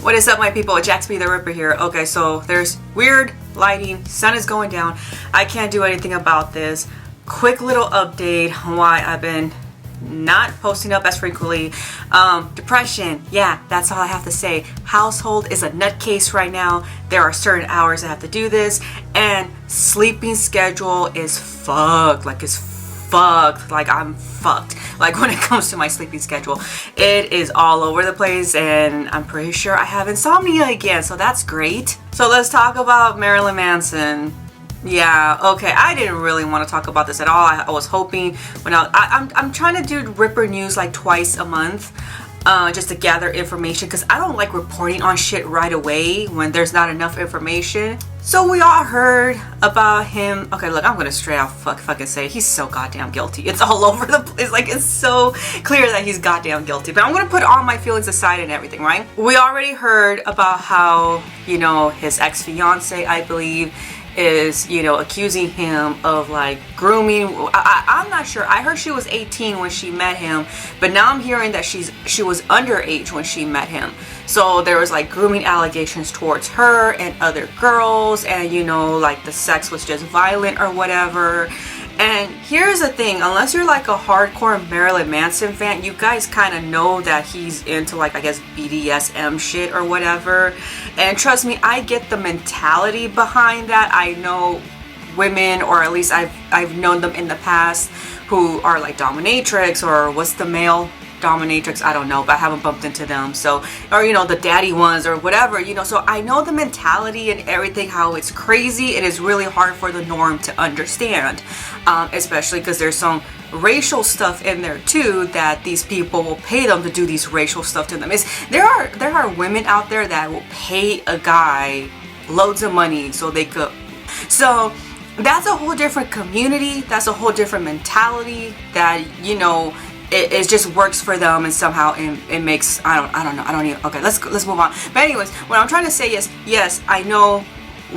What is up, my people? JaxB.TheRipper here. Okay, so there's weird lighting, sun is going down. I can't do anything about this. Quick little update on why I've been not posting up as frequently. Depression, yeah, that's all I have to say. Household is a nutcase right now. There are certain hours I have to do this, and sleeping schedule is fucked. Like, it's fucked. Like, I'm fucked. Like, when it comes to my sleeping schedule, it is all over the place, and I'm pretty sure I have insomnia again, so that's great. So let's talk about Marilyn Manson. Yeah, okay, I didn't really want to talk about this at all. I was hoping when I'm trying to do Ripper news like twice a month, just to gather information, because I don't like reporting on shit right away when there's not enough information. So we all heard about him. Okay, look, I'm gonna straight out fucking say he's so goddamn guilty. It's all over the place. Like, it's so clear that he's goddamn guilty. But I'm gonna put all my feelings aside and everything, right? We already heard about how, you know, his ex-fiance, I believe, is, you know, accusing him of like grooming. I'm not sure. I heard she was 18 when she met him, but now I'm hearing that she was underage when she met him. So there was like grooming allegations towards her and other girls, and you know, like the sex was just violent or whatever. And here's the thing, unless you're like a hardcore Marilyn Manson fan, you guys kind of know that he's into like, I guess, BDSM shit or whatever. And trust me, I get the mentality behind that. I know women, or at least I've known them in the past, who are like dominatrix, or what's the male dominatrix, I don't know, but I haven't bumped into them. So, or you know, the daddy ones or whatever, you know. So I know the mentality and everything, how it's crazy. It is really hard for the norm to understand, especially because there's some racial stuff in there too, that these people will pay them to do these racial stuff to them. There are women out there that will pay a guy loads of money so they could. So that's a whole different community. That's a whole different mentality that, you know, it just works for them, and somehow it makes, I don't know. Okay, let's move on. But anyways, what I'm trying to say is, yes, I know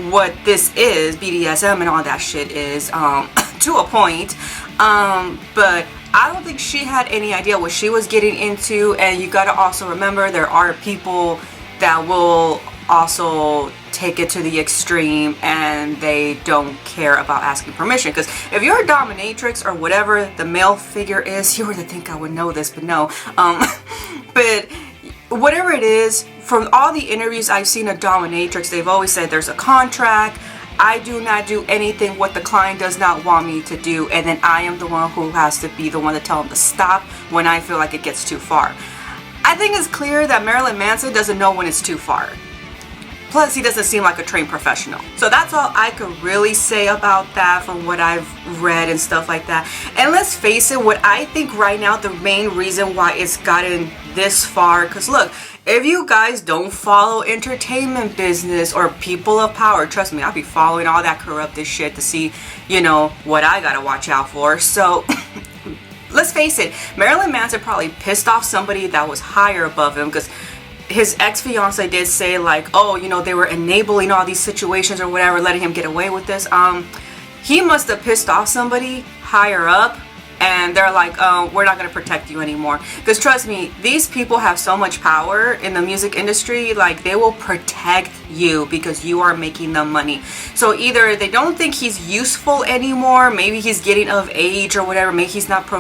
what this is, BDSM and all that shit is, to a point, but I don't think she had any idea what she was getting into. And you gotta also remember, there are people that will also take it to the extreme and they don't care about asking permission. Because if you're a dominatrix or whatever the male figure is, you would think I would know this, but no. But whatever it is, from all the interviews I've seen of dominatrix, they've always said there's a contract. I do not do anything what the client does not want me to do, and then I am the one who has to be the one to tell them to stop when I feel like it gets too far. I think it's clear that Marilyn Manson doesn't know when it's too far. Plus, he doesn't seem like a trained professional. So that's all I could really say about that from what I've read and stuff like that. And let's face it, what I think right now, the main reason why it's gotten this far, because look, if you guys don't follow entertainment business or people of power, trust me, I'll be following all that corrupted shit to see, you know, what I gotta watch out for. So let's face it, Marilyn Manson probably pissed off somebody that was higher above him, because his ex-fiance did say like, oh, you know, they were enabling all these situations or whatever, letting him get away with this. He must have pissed off somebody higher up, and they're like, we're not going to protect you anymore. Because trust me, these people have so much power in the music industry, like they will protect you because you are making them money. So either they don't think he's useful anymore, maybe he's getting of age or whatever, maybe he's not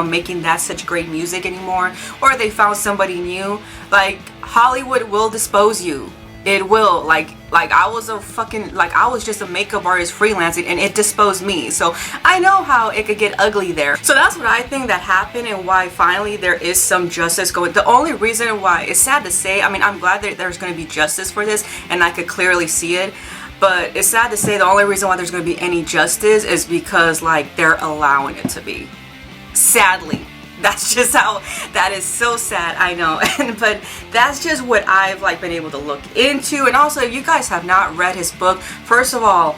making that such great music anymore, or they found somebody new. Like, Hollywood will dispose you. It will. Like I was just a makeup artist freelancing, and it disposed me. So I know how it could get ugly there. So that's what I think that happened, and why finally there is some justice going. The only reason why, it's sad to say, I mean, I'm glad that there's going to be justice for this, and I could clearly see it. But it's sad to say the only reason why there's going to be any justice is because, like, they're allowing it to be. Sadly. That's just how, that is so sad, I know. But that's just what I've like been able to look into. And also, if you guys have not read his book, first of all,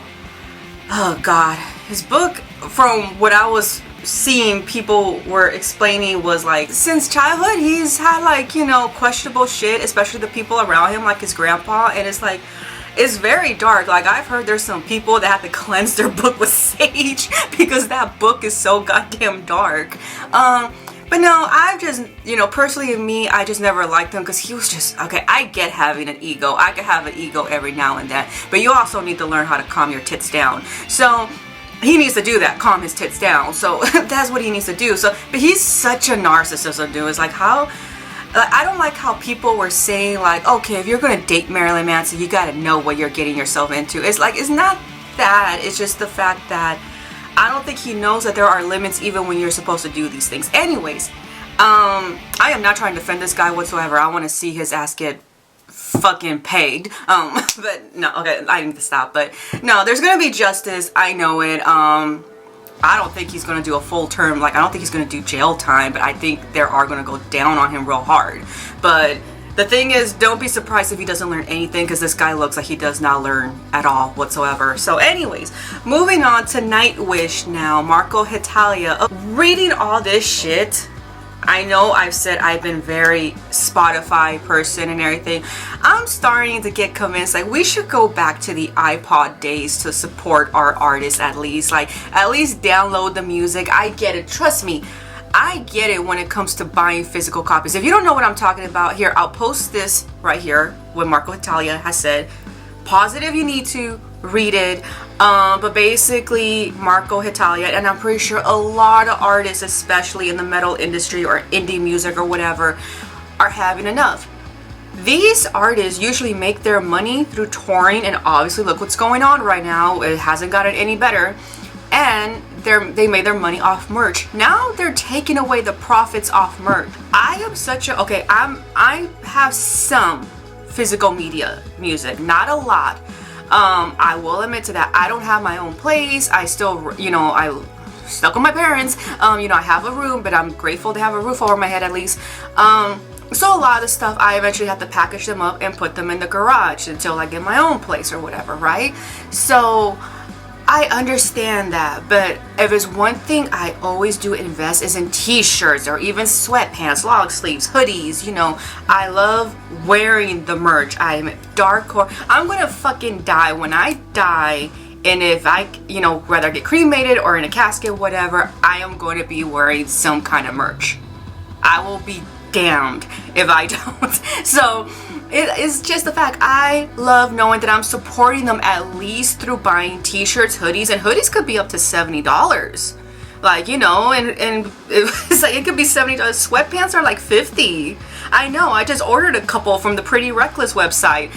oh god, his book, from what I was seeing people were explaining, was like, since childhood he's had like, you know, questionable shit, especially the people around him, like his grandpa. And it's like, it's very dark. Like, I've heard there's some people that have to cleanse their book with sage because that book is so goddamn dark. But no, I've just, you know, personally me, I just never liked him because he was just, okay, I get having an ego. I can have an ego every now and then. But you also need to learn how to calm your tits down. So he needs to do that, calm his tits down. So that's what he needs to do. So, but he's such a narcissist, dude. It's like how, I don't like how people were saying like, okay, if you're going to date Marilyn Manson, you got to know what you're getting yourself into. It's like, it's not that. It's just the fact that I don't think he knows that there are limits even when you're supposed to do these things. Anyways, I am not trying to defend this guy whatsoever. I want to see his ass get fucking paid. But no, okay, I need to stop. But no, there's gonna be justice. I know it. I don't think he's gonna do a full term. Like, I don't think he's gonna do jail time. But I think they are gonna go down on him real hard. But the thing is, don't be surprised if he doesn't learn anything, because this guy looks like he does not learn at all whatsoever. So anyways, moving on to Nightwish now. Marco Hitalia. Reading all this shit, I know I've said I've been very Spotify person and everything. I'm starting to get convinced like we should go back to the iPod days to support our artists at least. Like, at least download the music. I get it. Trust me. I get it when it comes to buying physical copies. If you don't know what I'm talking about, here, I'll post this right here, what Marco Hitalia has said. Pause it if you need to, read it. But basically, Marco Hitalia, and I'm pretty sure a lot of artists, especially in the metal industry or indie music or whatever, are having enough. These artists usually make their money through touring, and obviously look what's going on right now. It hasn't gotten any better. And they made their money off merch. Now they're taking away the profits off merch. I am such a, okay, I have some physical media music, not a lot. I will admit to that. I don't have my own place. I still, you know, I stuck with my parents. You know, I have a room, but I'm grateful to have a roof over my head at least. So a lot of the stuff, I eventually have to package them up and put them in the garage until I get my own place or whatever, right? So I understand that, but if there's one thing I always do invest is in t-shirts or even sweatpants, long sleeves, hoodies, you know. I love wearing the merch. I'm darkcore. I'm gonna fucking die when I die, and if I, you know, whether I get cremated or in a casket, whatever, I am going to be wearing some kind of merch. I will be damned if I don't. So it is just the fact. I love knowing that I'm supporting them at least through buying t-shirts, hoodies, and hoodies could be up to $70. Like, you know, and it's like, it could be $70. Sweatpants are like $50. I know, I just ordered a couple from the Pretty Reckless website.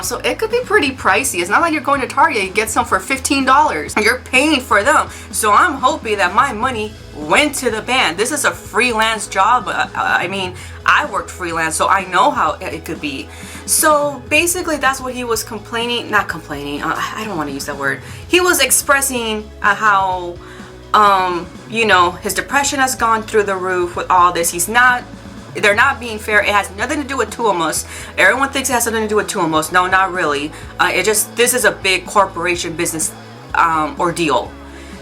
So it could be pretty pricey. It's not like you're going to Target, you get some for $15 and you're paying for them. So I'm hoping that my money went to the band. This is a freelance job. I mean, I worked freelance, so I know how it could be. So basically that's what he was complaining, not complaining, I don't want to use that word. He was expressing how you know, his depression has gone through the roof with all this. They're not being fair. It has nothing to do with Tuomas. Everyone thinks it has something to do with Tuomas. No, not really. This is a big corporation business ordeal.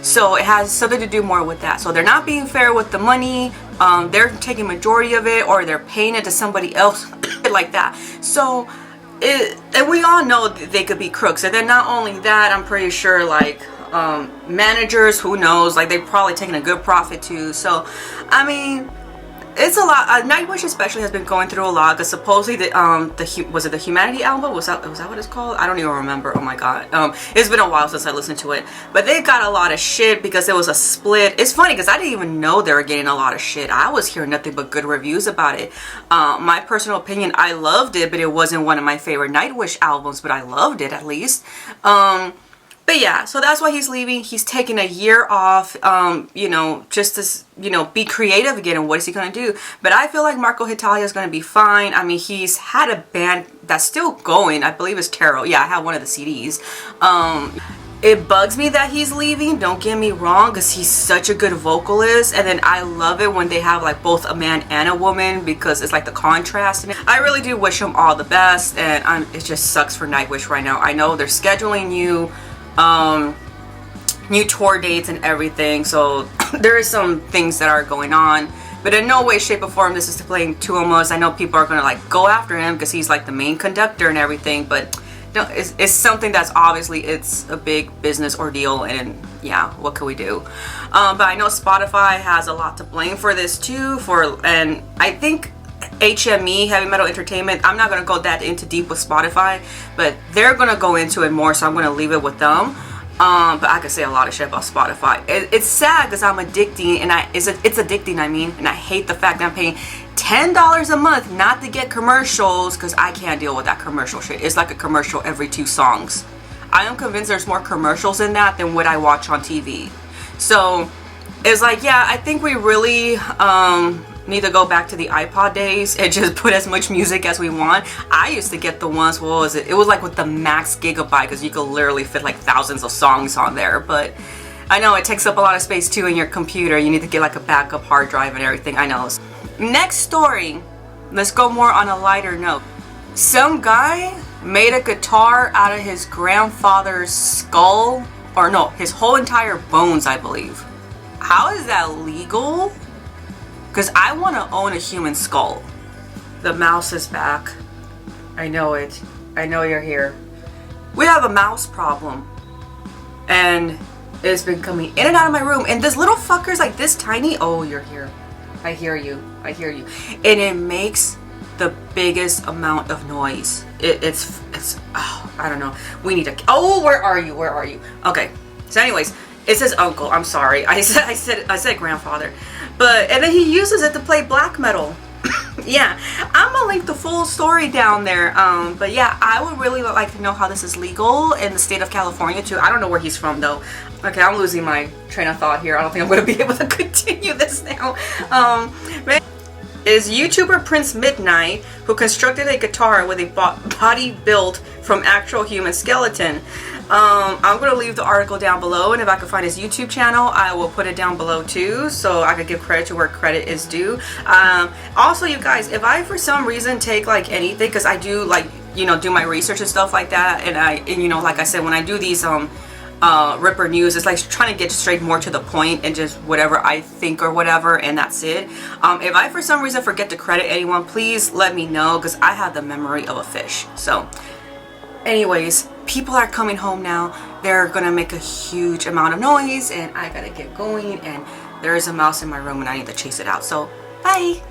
So it has something to do more with that. So they're not being fair with the money. They're taking majority of it, or they're paying it to somebody else like that. So and we all know they could be crooks. And then not only that, I'm pretty sure like managers, who knows, like they're probably taking a good profit too. So I mean, it's a lot. Nightwish especially has been going through a lot, because supposedly was it the Humanity album? Was that what it's called? I don't even remember. Oh my god. It's been a while since I listened to it, but they got a lot of shit because there was a split. It's funny because I didn't even know they were getting a lot of shit. I was hearing nothing but good reviews about it. My personal opinion, I loved it, but it wasn't one of my favorite Nightwish albums, but I loved it at least. But yeah, so that's why he's leaving. He's taking a year off, you know, just to, you know, be creative again. And what is he going to do? But I feel like Marco Hitalia is going to be fine. I mean, he's had a band that's still going. I believe it's Tarot. Yeah, I have one of the CDs. It bugs me that he's leaving. Don't get me wrong, because he's such a good vocalist. And then I love it when they have like both a man and a woman, because it's like the contrast in it. I really do wish him all the best. And it just sucks for Nightwish right now. I know they're scheduling new tour dates and everything, so there is some things that are going on, but in no way, shape, or form this is to blame Tuomas. I know people are gonna like go after him because he's like the main conductor and everything, but it's something that's obviously it's a big business ordeal, and yeah, what can we do? But I know Spotify has a lot to blame for this too. And I think HME, Heavy Metal Entertainment, I'm not gonna go that into deep with Spotify, but they're gonna go into it more, so I'm gonna leave it with them. But I could say a lot of shit about Spotify. It's sad because I'm addicting, and it's addicting, I mean, and I hate the fact that I'm paying $10 a month not to get commercials, because I can't deal with that commercial shit. It's like a commercial every 2 songs. I am convinced there's more commercials in that than what I watch on TV. So it's like, yeah, I think we really need to go back to the iPod days and just put as much music as we want. I used to get the ones, what was it? It was like with the max gigabyte, because you could literally fit like thousands of songs on there. But I know it takes up a lot of space too in your computer. You need to get like a backup hard drive and everything. I know. Next story. Let's go more on a lighter note. Some guy made a guitar out of his grandfather's skull, or no, his whole entire bones, I believe. How is that legal? Because I want to own a human skull. The mouse is back. I know it. I know you're here. We have a mouse problem. And it's been coming in and out of my room. And this little fucker's like this tiny. Oh, you're here. I hear you. I hear you. And it makes the biggest amount of noise. It's oh, I don't know. We need to, oh, where are you? Where are you? Okay. So anyways, it's his uncle. I'm sorry. I said grandfather. But, and then he uses it to play black metal. Yeah, I'm gonna link the full story down there. But yeah, I would really like to know how this is legal in the state of California too. I don't know where he's from though. Okay, I'm losing my train of thought here. I don't think I'm gonna be able to continue this now. Is YouTuber Prince Midnight, who constructed a guitar with a body built from actual human skeleton. I'm going to leave the article down below, and if I can find his YouTube channel, I will put it down below too, so I could give credit to where credit is due. Also, you guys, if I for some reason take like anything, because I do like, you know, do my research and stuff like that, and you know, like I said, when I do these Ripper news, it's like trying to get straight more to the point and just whatever I think or whatever, and that's it. If I for some reason forget to credit anyone, please let me know, because I have the memory of a fish. So anyways, people are coming home now. They're gonna make a huge amount of noise, and I gotta get going, and there is a mouse in my room and I need to chase it out. So bye.